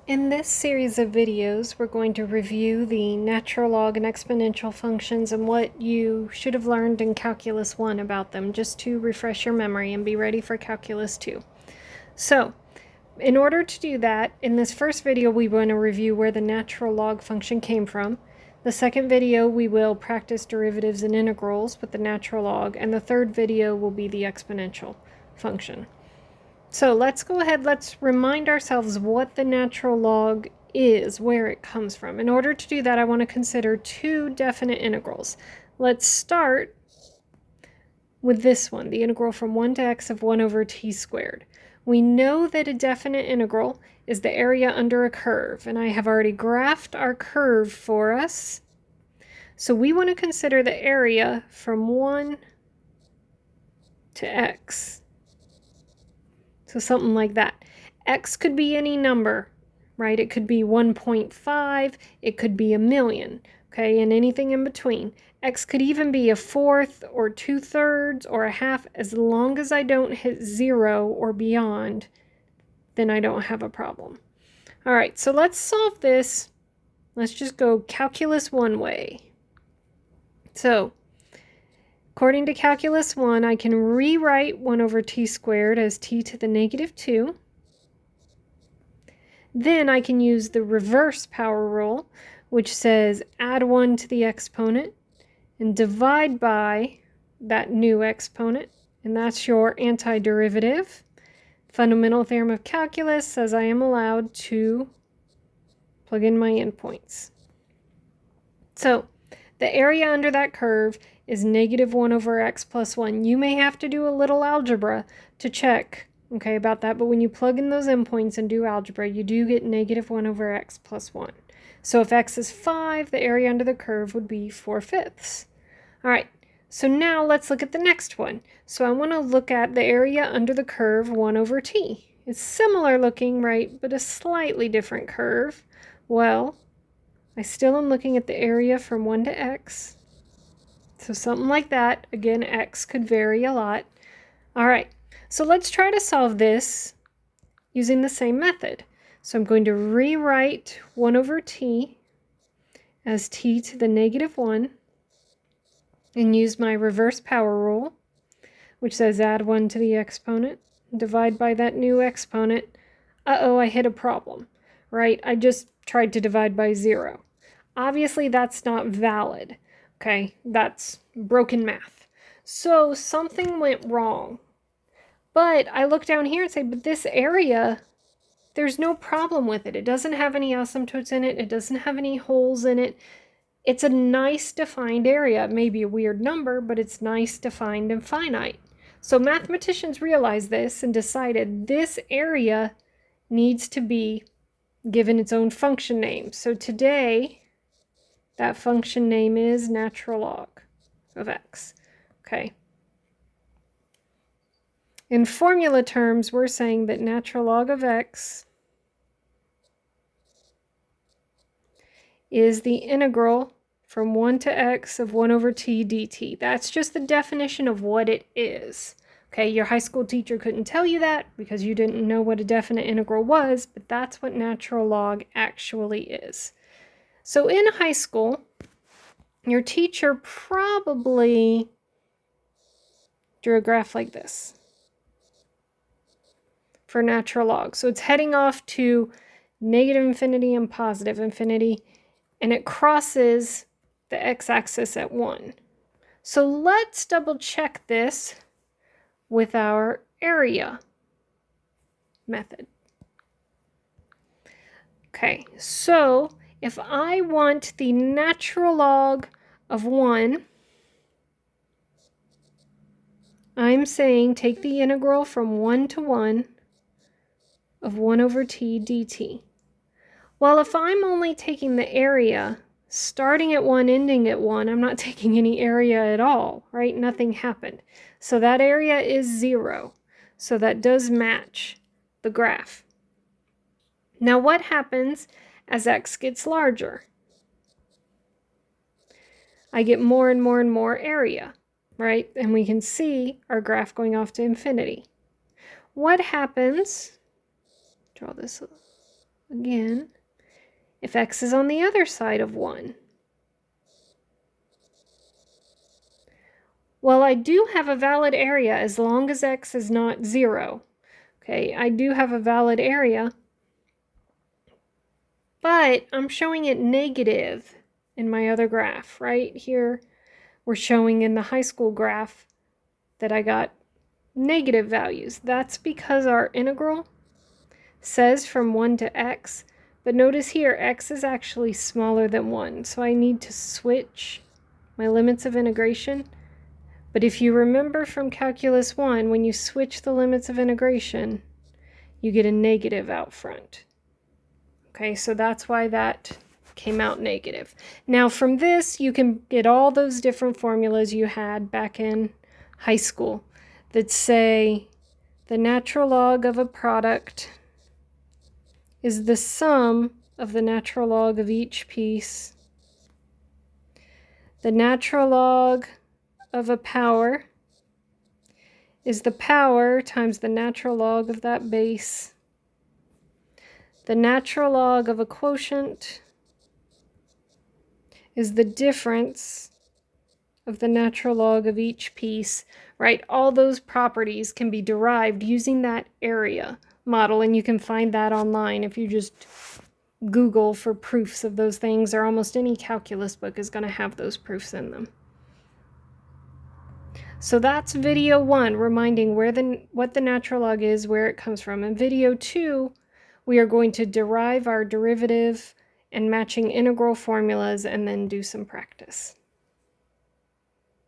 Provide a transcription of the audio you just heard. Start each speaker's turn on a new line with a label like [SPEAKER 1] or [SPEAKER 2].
[SPEAKER 1] In this series of videos, we're going to review the natural log and exponential functions and what you should have learned in Calculus 1 about them, just to refresh your memory and be ready for Calculus 2. So, in order to do that, in this first video we want to review where the natural log function came from. The second video we will practice derivatives and integrals with the natural log, and the third video will be the exponential function. So let's go ahead, let's remind ourselves what the natural log is, where it comes from. In order to do that, I want to consider two definite integrals. Let's start with this one, the integral from 1 to x of 1 over t squared. We know that a definite integral is the area under a curve, and I have already graphed our curve for us. So we want to consider the area from 1 to x. So something like that. X could be any number, right? It could be 1.5, it could be 1,000,000, okay, and anything in between. X could even be a fourth or 2/3 or a half. As long as I don't hit 0 or beyond, then I don't have a problem. All right, so let's solve this. Let's just go Calculus 1 way. So, according to Calculus 1, I can rewrite 1 over t squared as t to the -2. Then I can use the reverse power rule, which says add 1 to the exponent and divide by that new exponent, and that's your antiderivative. Fundamental theorem of calculus says I am allowed to plug in my endpoints. So the area under that curve is -1 over x plus 1. You may have to do a little algebra to check, okay, about that, but when you plug in those endpoints and do algebra, you do get -1 over x plus 1. So if x is 5, the area under the curve would be 4/5. All right, so now let's look at the next one. So I want to look at the area under the curve 1 over t. It's similar looking, right, but a slightly different curve. Well, I still am looking at the area from 1 to x. So something like that. Again, x could vary a lot. All right, so let's try to solve this using the same method. So I'm going to rewrite 1 over t as t to the -1 and use my reverse power rule, which says add 1 to the exponent, divide by that new exponent. Uh-oh, I hit a problem, right? I just tried to divide by 0. Obviously, that's not valid, okay? That's broken math. So something went wrong. But I look down here and say, but this area, there's no problem with it. It doesn't have any asymptotes in it. It doesn't have any holes in it. It's a nice defined area. It may be a weird number, but it's nice, defined, and finite. So mathematicians realized this and decided this area needs to be given its own function name. So today, that function name is natural log of x, okay? In formula terms, we're saying that natural log of x is the integral from 1 to x of 1 over t dt. That's just the definition of what it is. Okay, your high school teacher couldn't tell you that because you didn't know what a definite integral was, but that's what natural log actually is. So in high school, your teacher probably drew a graph like this for natural log. So it's heading off to -infinity and +infinity, and it crosses the x-axis at 1. So let's double check this with our area method. Okay, so if I want the natural log of 1, I'm saying take the integral from 1 to 1 of 1 over t dt. Well, if I'm only taking the area starting at 1, ending at 1, I'm not taking any area at all, right? Nothing happened. So that area is 0. So that does match the graph. Now what happens as x gets larger? I get more and more and more area, right? And we can see our graph going off to infinity. What happens, draw this again, if x is on the other side of 1? Well, I do have a valid area as long as x is not 0. Okay, I do have a valid area, but I'm showing it negative in my other graph. Right here, we're showing in the high school graph that I got negative values. That's because our integral says from 1 to x, but notice here x is actually smaller than 1, so I need to switch my limits of integration. But if you remember from Calculus 1, when you switch the limits of integration, you get a negative out front. Okay, so that's why that came out negative. Now from this, you can get all those different formulas you had back in high school that say the natural log of a product is the sum of the natural log of each piece. The natural log of a power is the power times the natural log of that base. The natural log of a quotient is the difference of the natural log of each piece, right? All those properties can be derived using that area model, and you can find that online if you just Google for proofs of those things, or almost any calculus book is going to have those proofs in them. So that's video 1, reminding what the natural log is, where it comes from. In video 2, we are going to derive our derivative and matching integral formulas and then do some practice.